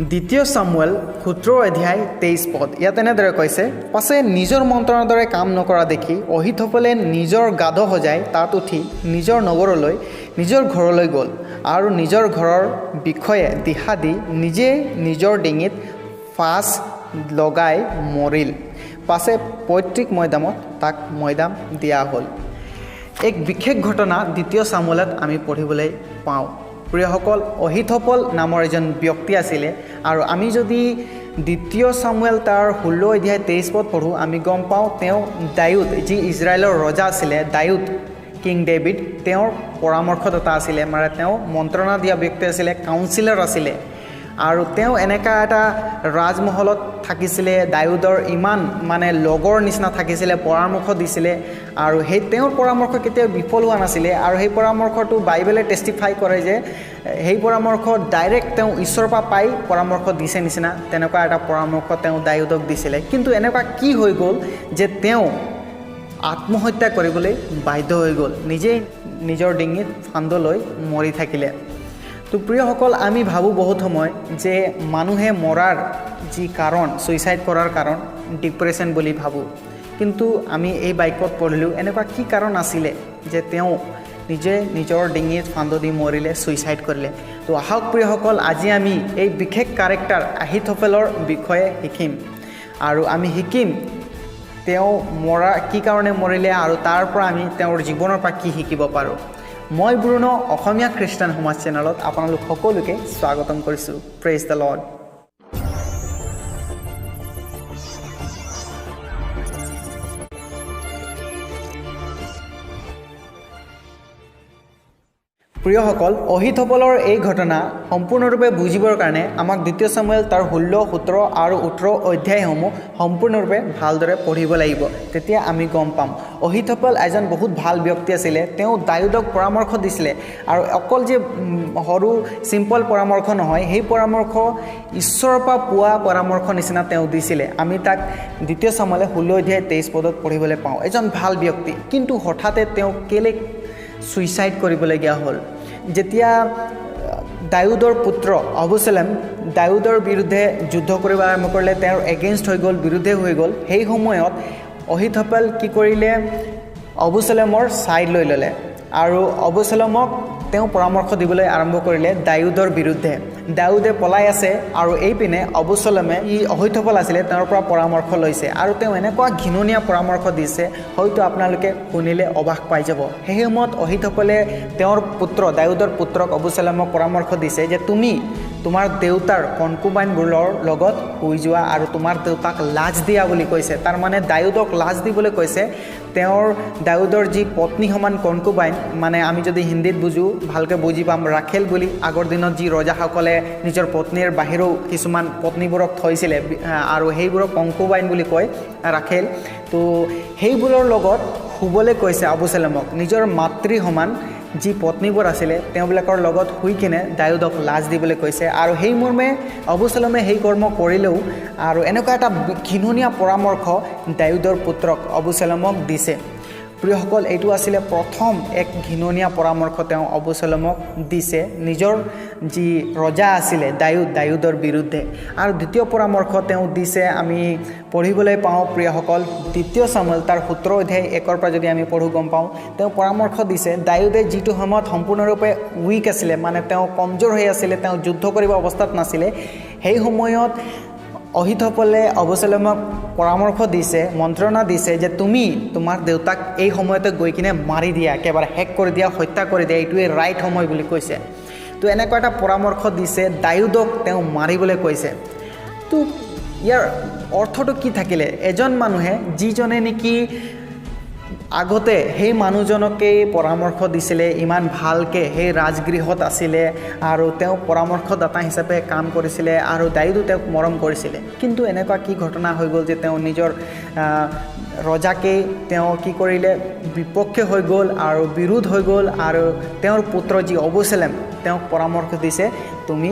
দ্বিতীয় সামুৱেল 17 অধ্যায় 23 পদ ইয়াত এনেদৰে কৈছে, পাছে নিজৰ মন্ত্ৰণৰ দৰে কাম নকৰা দেখি অহিথোফেলে নিজৰ গাধ সজাই তাত উঠি নিজৰ নগৰলৈ নিজৰ ঘৰলৈ গ'ল আৰু নিজৰ ঘৰৰ বিষয়ে দিহা দি নিজে নিজৰ ডিঙিত ফাঁচ লগাই মৰিল। পাছে পৈতৃক মৈদামত তাক মৈদাম দিয়া হ'ল। এক বিশেষ ঘটনা দ্বিতীয় সামুৱেলত আমি পঢ়িবলৈ পাওঁ। প্ৰিয়সকল, অহিথোফেল নামৰ এজন ব্যক্তি আছিলে আৰু আমি যদি দ্বিতীয় সামুৱেল তাৰ 16 অধ্যায় 23 পদ পঢ়োঁ, আমি গম পাওঁ তেওঁ দাউদ, যি ইজৰাইলৰ ৰজা আছিলে, দাউদ কিং ডেভিড, তেওঁৰ পৰামৰ্শদাতা আছিলে, মানে তেওঁ মন্ত্ৰণা দিয়া ব্যক্তি আছিলে, কাউন্সিলৰ আছিলে আৰু তেওঁ এনেকুৱা এটা ৰাজমহলত থাকিছিলে, দাউদৰ ইমান মানে লগৰ নিচিনা থাকিছিলে, পৰামৰ্শ দিছিলে আৰু সেই তেওঁৰ পৰামৰ্শ কেতিয়াও বিফল হোৱা নাছিলে। আৰু সেই পৰামৰ্শটো বাইবেলে টেষ্টিফাই কৰে যে সেই পৰামৰ্শ ডাইৰেক্ট তেওঁ ঈশ্বৰৰ পৰা পাই পৰামৰ্শ দিছে নিচিনা, তেনেকুৱা এটা পৰামৰ্শ তেওঁ দাউদক দিছিলে। কিন্তু এনেকুৱা কি হৈ গ'ল যে তেওঁ আত্মহত্যা কৰিবলৈ বাধ্য হৈ গ'ল, নিজেই নিজৰ ডিঙিত ফান্দো লৈ মৰি থাকিলে। তো প্ৰিয়সকল, আমি ভাবোঁ বহুত সময় যে মানুহে মৰাৰ যি কাৰণ, ছুইচাইড কৰাৰ কাৰণ ডিপ্ৰেশ্যন বুলি ভাবোঁ। কিন্তু আমি এই বাক্যত পঢ়িলোঁ এনেকুৱা কি কাৰণ আছিলে যে তেওঁ নিজে নিজৰ ডিঙিত ফান্দো দি মৰিলে, ছুইচাইড কৰিলে। তো আহক প্ৰিয়সকল, আজি আমি এই বিশেষ কেৰেক্টাৰ অহিথোফেলৰ বিষয়ে শিকিম আৰু আমি শিকিম তেওঁ মৰা কি কাৰণে মৰিলে আৰু তাৰ পৰা আমি তেওঁৰ জীৱনৰ পৰা কি শিকিব পাৰোঁ। মই ব্ৰুন, অসমীয়া খ্ৰীষ্টান সমাজ চেনেলত আপোনালোক সকলোকে স্বাগতম কৰিছোঁ। Praise the lord. প্ৰিয়সকল, অহিথোফেলৰ এই ঘটনা সম্পূৰ্ণৰূপে বুজিবৰ কাৰণে আমাক দ্বিতীয় সামুৱেল তাৰ 16, 17 আৰু 18 অধ্যায়সমূহ সম্পূৰ্ণৰূপে ভালদৰে পঢ়িব লাগিব। তেতিয়া আমি গম পাম অহিথোফেল এজন বহুত ভাল ব্যক্তি আছিলে। তেওঁ দাউদক পৰামৰ্শ দিছিলে আৰু অকল যে সৰু চিম্পল পৰামৰ্শ নহয়, সেই পৰামৰ্শ ঈশ্বৰৰ পৰা পোৱা পৰামৰ্শ নিচিনা তেওঁ দিছিলে। আমি তাক দ্বিতীয় সামুৱেল 16 অধ্যায় 23 পদত পঢ়িবলৈ পাওঁ। এজন ভাল ব্যক্তি, কিন্তু হঠাতে তেওঁ কেলে ছুইচাইড কৰিবলগীয়া হ'ল। যেতিয়া দাউদৰ পুত্ৰ অবছালম দাউদৰ বিৰুদ্ধে যুদ্ধ কৰিব আৰম্ভ কৰিলে, তেওঁৰ এগেইনষ্ট হৈ গ'ল, বিৰুদ্ধে হৈ গ'ল, সেই সময়ত অহিথোফেল কি কৰিলে, অবছালমৰ ছাইড লৈ ল'লে আৰু অবছালমক তেওঁ পৰামৰ্শ দিবলৈ আৰম্ভ কৰিলে দাউদৰ বিৰুদ্ধে। দাউদে পলাই আছে আৰু এইপিনে অবছালমে অহিথোফেল আছিলে তেওঁৰ পৰা পৰামৰ্শ লৈছে আৰু তেওঁ এনেকুৱা ঘিননীয়া পৰামৰ্শ দিছে, হয়তো আপোনালোকে শুনিলে অবাক পাই যাব। সেই সময়ত অহিথোফেলে তেওঁৰ পুত্ৰ দাউদৰ পুত্ৰক অবছালমক পৰামৰ্শ দিছে যে তুমি তোমাৰ দেউতাৰ কনকুবাইনবোৰৰ লগত শুই যোৱা আৰু তোমাৰ দেউতাক লাজ দিয়া বুলি কৈছে। তাৰমানে দাউদক লাজ দিবলৈ কৈছে। তেওঁৰ দাউদৰ যি পত্নী সমান কনকুবাইন, মানে আমি যদি হিন্দীত বুজোঁ ভালকৈ বুজি পাম, ৰাখেল বুলি আগৰ দিনত যি ৰজাসকলে নিজৰ পত্নীৰ বাহিৰেও কিছুমান পত্নীবোৰক থৈছিলে আৰু সেইবোৰক কনকুবাইন বুলি কয়, ৰাখেল। তো সেইবোৰৰ লগত শুবলৈ কৈছে অবছালমক। নিজৰ মাতৃ সমান যি পত্নীবোৰ আছিলে তেওঁবিলাকৰ লগত শুই কিনে দাউদক লাজ দিবলৈ কৈছে আৰু সেই মৰ্মে অবছালমে সেই কৰ্ম কৰিলেও আৰু এনেকুৱা এটা ঘিননীয়া পৰামৰ্শ দাউদৰ পুত্ৰক অবছালমক দিছে। প্ৰিয়সকল, এইটো আছিলে প্ৰথম এক ঘিননীয়া পৰামৰ্শ তেওঁ অবছালমক দিছে নিজৰ যি ৰজা আছিলে দাউদৰ বিৰুদ্ধে। আৰু দ্বিতীয় পৰামৰ্শ তেওঁ দিছে আমি পঢ়িবলৈ পাওঁ প্ৰিয়সকল, দ্বিতীয় সামুৱেল তাৰ 17 অধ্যায় 1 পৰা যদি আমি পঢ়োঁ গম পাওঁ, তেওঁ পৰামৰ্শ দিছে দাউদে যিটো সময়ত সম্পূৰ্ণৰূপে উইক আছিলে, মানে তেওঁ কমজোৰ হৈ আছিলে, তেওঁ যুদ্ধ কৰিব অৱস্থাত নাছিলে, সেই সময়ত অহিথোফেলে অবছালমক পৰামৰ্শ দিছে, মন্ত্ৰণা দিছে যে তুমি তোমাৰ দেউতাক এই সময়তে গৈ কিনে মাৰি দিয়া, একেবাৰে শেষ কৰি দিয়া, হত্যা কৰি দিয়া, এইটোৱে ৰাইট সময় বুলি কৈছে। তো এনেকুৱা এটা পৰামৰ্শ দিছে, দাউদক তেওঁ মাৰিবলৈ কৈছে। তো ইয়াৰ অৰ্থটো কি থাকিলে? এজন মানুহে যিজনে নেকি আগতে সেই মানুহজনকেই পৰামৰ্শ দিছিলে, ইমান ভালকৈ সেই ৰাজগৃহত আছিলে আৰু তেওঁ পৰামৰ্শদাতা হিচাপে কাম কৰিছিলে আৰু দাউদো তেওঁক মৰম কৰিছিলে, কিন্তু এনেকুৱা কি ঘটনা হৈ গ'ল যে তেওঁ নিজৰ ৰজাকেই তেওঁ কি কৰিলে, বিপক্ষে হৈ গ'ল আৰু বিৰোধ হৈ গ'ল আৰু তেওঁৰ পুত্ৰ যি অবছালম তেওঁক পৰামৰ্শ দিছে তুমি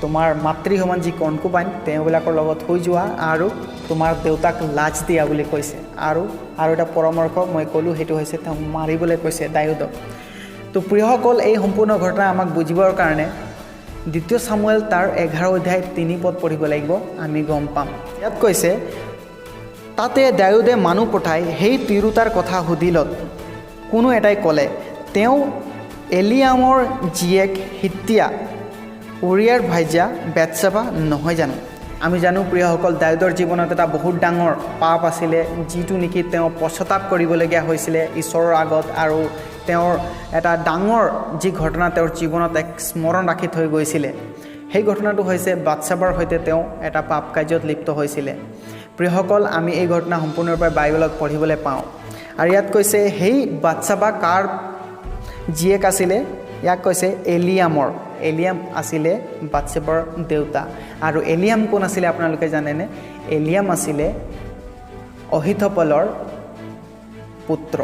তোমাৰ মাতৃ সমান যি কনকুবাইন তেওঁবিলাকৰ লগত শুই যোৱা আৰু তোমাৰ দেউতাক লাজ দিয়া বুলি কৈছে। আৰু এটা পৰামৰ্শ মই ক'লোঁ, সেইটো হৈছে তেওঁ মাৰিবলৈ কৈছে দাউদক। তো প্ৰিয়সকল, এই সম্পূৰ্ণ ঘটনা আমাক বুজিবৰ কাৰণে দ্বিতীয় সামুৱেল তাৰ 11 অধ্যায় 3 পদ পঢ়িব লাগিব, আমি গম পাম। ইয়াত কৈছে, তাতে দাউদে মানুহ পঠাই সেই তিৰোতাৰ কথা সুধিলত কোনো এটাই ক'লে, তেওঁ এলিয়ামৰ জীয়েক হিত্তিয়া উৰিয়াৰ ভাইজা বেথছেবা নহয় জানো। আমি জানো প্ৰিয়সকল, দাউদৰ জীৱনত এটা বহুত ডাঙৰ পাপ আছিলে, যিটো নেকি তেওঁ পশ্চাতাপ কৰিবলগীয়া হৈছিলে ঈশ্বৰৰ আগত, আৰু তেওঁৰ এটা ডাঙৰ যি ঘটনা তেওঁৰ জীৱনত এক স্মৰণ ৰাখি থৈ গৈছিলে। সেই ঘটনাটো হৈছে বাথছেবাৰ সৈতে তেওঁ এটা পাপ কাৰ্যত লিপ্ত হৈছিলে। প্ৰিয়সকল, আমি এই ঘটনা সম্পূৰ্ণৰূপে বাইবেলত পঢ়িবলৈ পাওঁ। আৰু ইয়াত কৈছে সেই বাথছেবা কাৰ জীয়েক আছিলে, ইয়াক কৈছে এলিয়ামৰ। এলিয়াম আছিলে বাথছেবাৰ দেউতা। আৰু এলিয়াম কোন আছিলে আপোনালোকে জানেনে? এলিয়াম আছিলে অহিথপলৰ পুত্ৰ।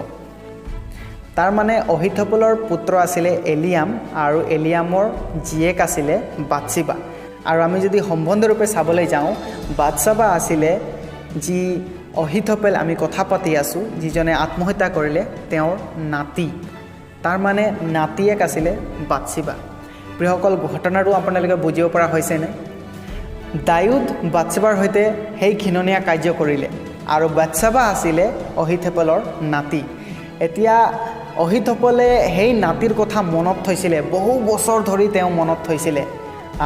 তাৰ মানে অহিথপলৰ পুত্ৰ আছিলে এলিয়াম, আৰু এলিয়ামৰ জীয়েক আছিলে বাথছেবা। আৰু আমি যদি সম্বন্ধৰূপে চাবলৈ যাওঁ, বাথছেবা আছিলে যি অহিথপেল আমি কথা পাতি আছোঁ, যিজনে আত্মহত্যা কৰিলে, তেওঁৰ নাতি। তাৰ মানে নাতিয়েক আছিলে বাথছেবা। প্ৰিয়সকল, ঘটনাটো আপোনালোকে বুজিব পৰা হৈছেনে? দাউদ বাথছেবাৰ সৈতে সেই ঘৃণনীয় কাৰ্য কৰিলে, আৰু বাথছেবা আছিলে অহিথপেলৰ নাতি। এতিয়া অহিথপলে সেই নাতিৰ কথা মনত থৈছিলে, বহু বছৰ ধৰি তেওঁ মনত থৈছিলে,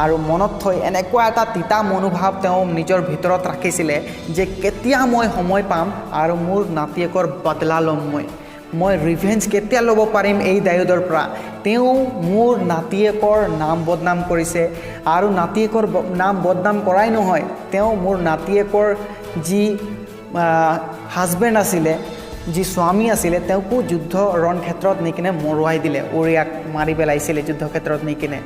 আৰু মনত থৈ এনেকুৱা এটা তিতা মনোভাৱ তেওঁ নিজৰ ভিতৰত ৰাখিছিলে যে কেতিয়া মই সময় পাম আৰু মোৰ নাতিয়েকৰ বদলা ল'ম, মই ৰিভেঞ্জ কেতিয়া ল'ব পাৰিম এই দাউদৰ পৰা। তেওঁ মোৰ নাতিয়েকৰ নাম বদনাম কৰিছে, আৰু নাতিয়েকৰ নাম বদনাম কৰাই নহয়, তেওঁ মোৰ নাতিয়েকৰ যি হাজবেণ্ড আছিলে, যি স্বামী আছিলে, তেওঁকো যুদ্ধ ৰণক্ষেত্ৰত নি কিনে মৰুৱাই দিলে, উৰিয়াক মাৰি পেলাইছিলে যুদ্ধক্ষেত্ৰত নি কিনে।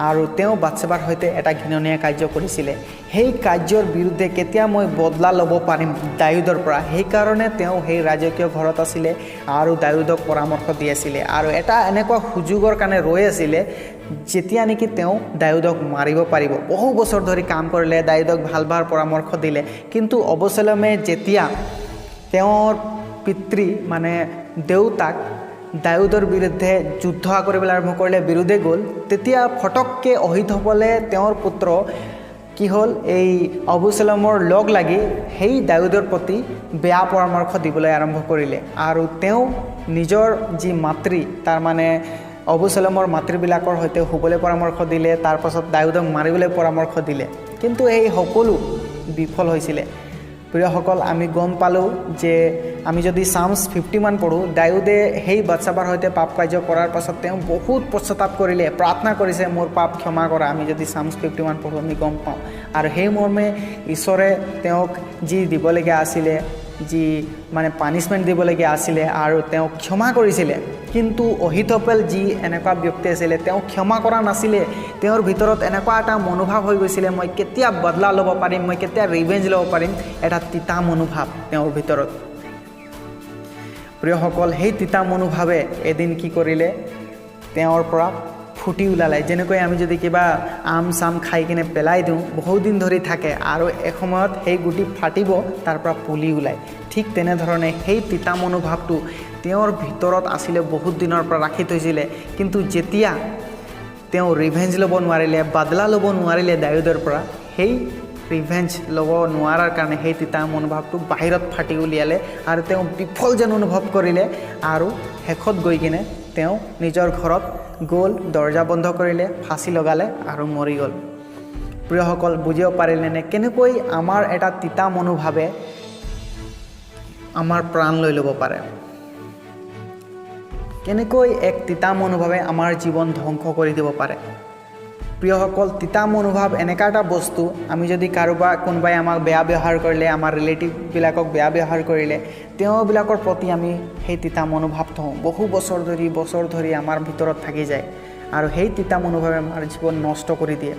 আৰু তেওঁ বাথছেবাৰ সৈতে এটা ঘৃণনীয় কাৰ্য কৰিছিলে। সেই কাৰ্যৰ বিৰুদ্ধে কেতিয়া মই বদলা ল'ব পাৰিম দাউদৰ পৰা, সেইকাৰণে তেওঁ সেই ৰাজকীয় ঘৰত আছিলে আৰু দাউদক পৰামৰ্শ দি আছিলে, আৰু এটা এনেকুৱা সুযোগৰ কাৰণে ৰৈ আছিলে যেতিয়া নেকি তেওঁ দাউদক মাৰিব পাৰিব। বহু বছৰ ধৰি কাম কৰিলে, দাউদক ভাল ভাল পৰামৰ্শ দিলে, কিন্তু অবছলমে যেতিয়া তেওঁৰ পিতৃ মানে দেউতাক দাউদৰ বিৰুদ্ধে যুদ্ধ কৰিবলৈ আৰম্ভ কৰিলে, বিৰুদ্ধে গ'ল, তেতিয়া ফটককৈ অহিথপলে তেওঁৰ পুত্ৰ কি হ'ল, এই অবছলমৰ লগ লাগি সেই দাউদৰ প্ৰতি বেয়া পৰামৰ্শ দিবলৈ আৰম্ভ কৰিলে। আৰু তেওঁ নিজৰ যি মাতৃ, তাৰ মানে অবছলমৰ মাতৃবিলাকৰ সৈতে শুবলৈ পৰামৰ্শ দিলে, তাৰপাছত দাউদক মাৰিবলৈ পৰামৰ্শ দিলে, কিন্তু এই সকলো বিফল হৈছিলে। প্ৰিয়সকল, আমি গম পালোঁ যে আমি যদি Psalms 51 পঢ়োঁ, দাউদে সেই বাথছেবাৰ সৈতে পাপ কাৰ্য কৰাৰ পাছত তেওঁ বহুত পশ্চাতাপ কৰিলে, প্ৰাৰ্থনা কৰিছে, মোৰ পাপ ক্ষমা কৰা। আমি যদি Psalms 51 পঢ়োঁ আমি গম পাওঁ। আৰু সেই মৰ্মে ঈশ্বৰে তেওঁক যি দিবলগীয়া আছিলে, যি মানে পানিছমেণ্ট দিবলগীয়া আছিলে, আৰু তেওঁক ক্ষমা কৰিছিলে। কিন্তু অহিথপেল যি এনেকুৱা ব্যক্তি আছিলে, তেওঁ ক্ষমা কৰা নাছিলে। তেওঁৰ ভিতৰত এনেকুৱা এটা মনোভাৱ হৈ গৈছিলে, মই কেতিয়া বদলা ল'ব পাৰিম, মই কেতিয়া ৰিভেঞ্জ ল'ব পাৰিম, এটা তিতা মনোভাৱ তেওঁৰ ভিতৰত। প্ৰিয়সকল, সেই তিতা মনোভাৱে এদিন কি কৰিলে, তেওঁৰ পৰা ফুটি ওলালে। যেনেকৈ আমি যদি কিবা আম চাম খাই কিনে পেলাই দিওঁ, বহুত দিন ধৰি থাকে, আৰু এসময়ত সেই গুটি ফাটিব, তাৰ পৰা পুলি ওলায়। ঠিক তেনেধৰণে সেই তিতা মনোভাৱটো তেওঁৰ ভিতৰত আছিলে, বহুত দিনৰ পৰা ৰাখি থৈছিলে। কিন্তু যেতিয়া তেওঁ ৰিভেঞ্জ ল'ব নোৱাৰিলে, বদলা ল'ব নোৱাৰিলে দাউদৰ পৰা, সেই ৰিভেঞ্জ ল'ব নোৱাৰাৰ কাৰণে সেই তিতা মনোভাৱটো বাহিৰত ফাটি উলিয়ালে, আৰু তেওঁ বিফল যেন অনুভৱ কৰিলে, আৰু শেষত গৈ কিনে তেওঁ নিজৰ ঘৰত গ'ল, দৰ্জা বন্ধ কৰিলে, ফাঁচি লগালে আৰু মৰি গ'ল। প্ৰিয়সকল, বুজিব পাৰিলেনে কেনেকৈ আমাৰ এটা তিতা মনোভাৱে আমাৰ প্ৰাণ লৈ ল'ব পাৰে, কেনেকৈ এক তিতা মনোভাৱে আমাৰ জীৱন ধ্বংস কৰি দিব পাৰে। প্ৰিয়সকল, তিতা মনোভাৱ এনেকুৱা এটা বস্তু, আমি যদি কোনোবাই আমাক বেয়া ব্যৱহাৰ কৰিলে, আমাৰ ৰিলেটিভবিলাকক বেয়া ব্যৱহাৰ কৰিলে, তেওঁবিলাকৰ প্ৰতি আমি সেই তিতা মনোভাৱ থওঁ, বহু বছৰ ধৰি আমাৰ ভিতৰত থাকি যায়, আৰু সেই তিতা মনোভাৱে আমাৰ জীৱন নষ্ট কৰি দিয়ে।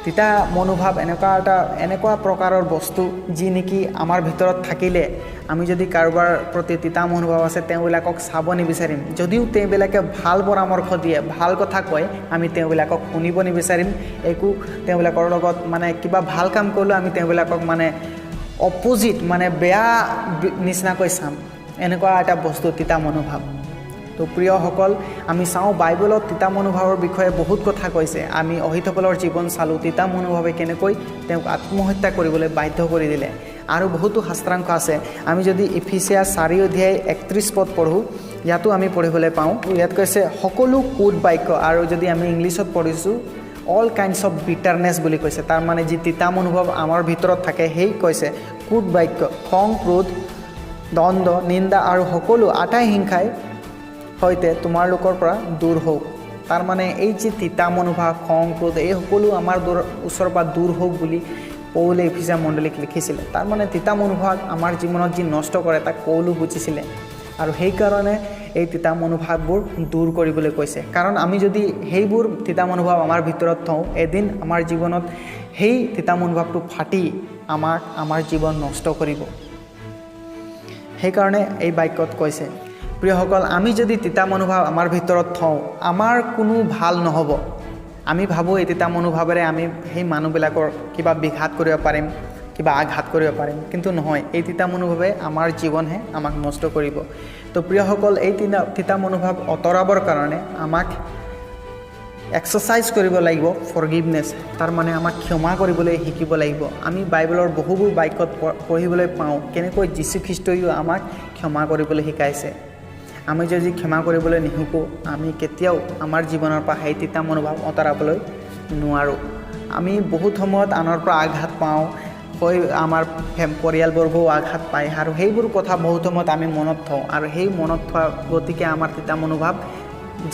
তিতা মনোভাৱ এনেকুৱা প্ৰকাৰৰ বস্তু, যি নেকি আমাৰ ভিতৰত থাকিলে আমি যদি কাৰোবাৰ প্ৰতি তিতা মনোভাৱ আছে, তেওঁবিলাকক চাব নিবিচাৰিম। যদিও তেওঁবিলাকে ভাল পৰামৰ্শ দিয়ে, ভাল কথা কয়, আমি তেওঁবিলাকক শুনিব নিবিচাৰিম। তেওঁবিলাকৰ লগত মানে কিবা ভাল কাম কৰিলেও আমি তেওঁবিলাকক মানে অপজিট, মানে বেয়া নিচিনাকৈ চাম। এনেকুৱা এটা বস্তু তিতা মনোভাৱ। তো প্ৰিয়সকল আমি চাওঁ বাইবেলত তিতা মনোভাৱৰ বিষয়ে বহুত কথা কৈছে আমি অহিতফলৰ জীৱন চালোঁ তিতা মনোভাৱে কেনেকৈ তেওঁক আত্মহত্যা কৰিবলৈ বাধ্য কৰি দিলে আৰু বহুতো শাস্ত্ৰাংশ আছে আমি যদি ইফিচিয়াছ 4:31 পদ পঢ়োঁ ইয়াতো আমি পঢ়িবলৈ পাওঁ ইয়াত কৈছে সকলো কুট বাক্য আৰু যদি আমি ইংলিছত পঢ়িছোঁ অল কাইণ্ডছ অফ বিটাৰনেছ বুলি কৈছে তাৰ মানে যি তিতা মনোভাৱ আমাৰ ভিতৰত থাকে সেই কৈছে কুট বাক্য খং ক্ৰোধ দ্বন্দ্ব নিন্দা আৰু সকলো আটাই হিংসাই হয়তে তোমালোকৰ পৰা দূৰ হওক তাৰ মানে এই যি তিতা মনোভাৱ খং ক্ৰোধ এই সকলো আমাৰ ওচৰৰ পৰা দূৰ হওক বুলি পৌলে ইফিচিয়া মণ্ডলীক লিখিছিলে তাৰ মানে তিতা মনোভাৱ আমাৰ জীৱনত যি নষ্ট কৰে তাক পৌলো বুজিছিলে আৰু সেইকাৰণে এই তিতা মনোভাৱবোৰ দূৰ কৰিবলৈ কৈছে কাৰণ আমি যদি সেইবোৰ তিতা মনোভাৱ আমাৰ ভিতৰত থওঁ এদিন আমাৰ জীৱনত সেই তিতা মনোভাৱটো ফাটি আমাৰ জীৱন নষ্ট কৰিব সেইকাৰণে এই বাক্যত কৈছে প্ৰিয়সকল আমি যদি তিতা মনোভাৱ আমাৰ ভিতৰত থওঁ আমাৰ কোনো ভাল নহ'ব আমি ভাবোঁ এই তিতা মনোভাৱেৰে আমি সেই মানুহবিলাকৰ কিবা বিঘাত কৰিব পাৰিম কিবা আঘাত কৰিব পাৰিম কিন্তু নহয় এই তিতা মনোভাৱে আমাৰ জীৱনহে আমাক নষ্ট কৰিব তো প্ৰিয়সকল এই তিতা মনোভাৱ অতৰাবৰ কাৰণে আমাক এক্সাৰচাইজ কৰিব লাগিব ফৰগিভনেছ তাৰ মানে আমাক ক্ষমা কৰিবলৈ শিকিব লাগিব আমি বাইবেলৰ বহুবোৰ বাক্যত পঢ়িবলৈ পাওঁ কেনেকৈ যীশুখ্ৰীষ্টইও আমাক ক্ষমা কৰিবলৈ শিকাইছে আমি যদি ক্ষমা কৰিবলৈ নিশিকোঁ আমি কেতিয়াও আমাৰ জীৱনৰ পৰা সেই তিতা মনোভাৱ অতৰাবলৈ নোৱাৰোঁ আমি বহুত সময়ত আনৰ পৰা আঘাত পাওঁ হৈ আমাৰ পৰিয়ালবৰ্গও আঘাত পায় আৰু সেইবোৰ কথা বহুত সময়ত আমি মনত থওঁ আৰু সেই মনত থোৱা গতিকে আমাৰ তিতা মনোভাৱ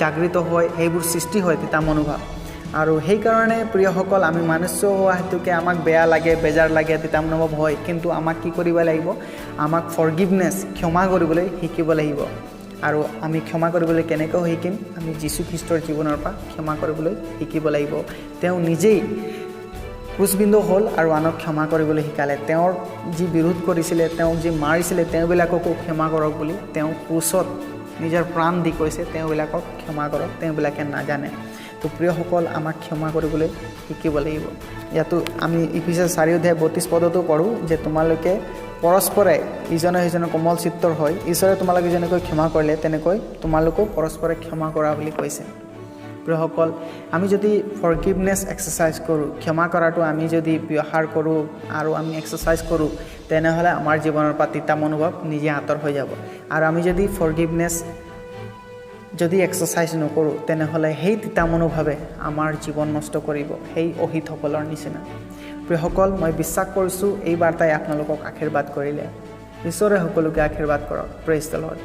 জাগৃত হয় সেইবোৰ সৃষ্টি হয় তিতা মনোভাৱ আৰু সেইকাৰণে প্ৰিয়সকল আমি মনুষ্য হোৱা হেতুকে আমাক বেয়া লাগে বেজাৰ লাগে তিতা মনোভাৱ হয় কিন্তু আমাক কি কৰিব লাগিব আমাক ফৰগিভনেছ ক্ষমা কৰিবলৈ শিকিব লাগিব আৰু আমি ক্ষমা কৰিবলৈ কেনেকৈ শিকিম আমি যীশুখ্ৰীষ্টৰ জীৱনৰ পৰা ক্ষমা কৰিবলৈ শিকিব লাগিব তেওঁ নিজেই ক্ৰুচবিদ্ধ হ'ল আৰু আনক ক্ষমা কৰিবলৈ শিকালে তেওঁৰ যি বিৰোধ কৰিছিলে তেওঁক যি মাৰিছিলে তেওঁবিলাককো ক্ষমা কৰক বুলি তেওঁ ক্ৰুচত নিজৰ প্ৰাণ দি কৈছে তেওঁবিলাকক ক্ষমা কৰক তেওঁবিলাকে নাজানে তো প্ৰিয়সকল আমাক ক্ষমা কৰিবলৈ শিকিব লাগিব ইয়াতো আমি ইফিচিয়াছ 4:32 পদতো পঢ়োঁ যে তোমালোকে পৰস্পৰে ইজনে সিজনৰ কোমল চিত্তৰ হয় ঈশ্বৰে তোমালোকে যেনেকৈ ক্ষমা কৰিলে তেনেকৈ তোমালোকো পৰস্পৰে ক্ষমা কৰা বুলি কৈছে প্ৰিয়সকল আমি যদি ফৰগিভনেছ এক্সাৰচাইজ কৰোঁ ক্ষমা কৰাটো আমি যদি ব্যৱহাৰ কৰোঁ আৰু আমি এক্সাৰচাইজ কৰোঁ তেনেহ'লে আমাৰ জীৱনৰ পৰা তিতা মনোভাৱ নিজে আঁতৰ হৈ যাব আৰু আমি যদি ফৰগিভনেছ যদি এক্সাৰচাইজ নকৰোঁ তেনেহ'লে সেই তিতা মনোভাৱে আমাৰ জীৱন নষ্ট কৰিব সেই অহিতসকলৰ নিচিনা প্ৰিয়সকল মই বিশ্বাস কৰিছোঁ এই বাৰ্তাই আপোনালোকক আশীৰ্বাদ কৰিলে ঈশ্বৰে সকলোকে আশীৰ্বাদ কৰক প্ৰেইজ দ্য লৰ্ড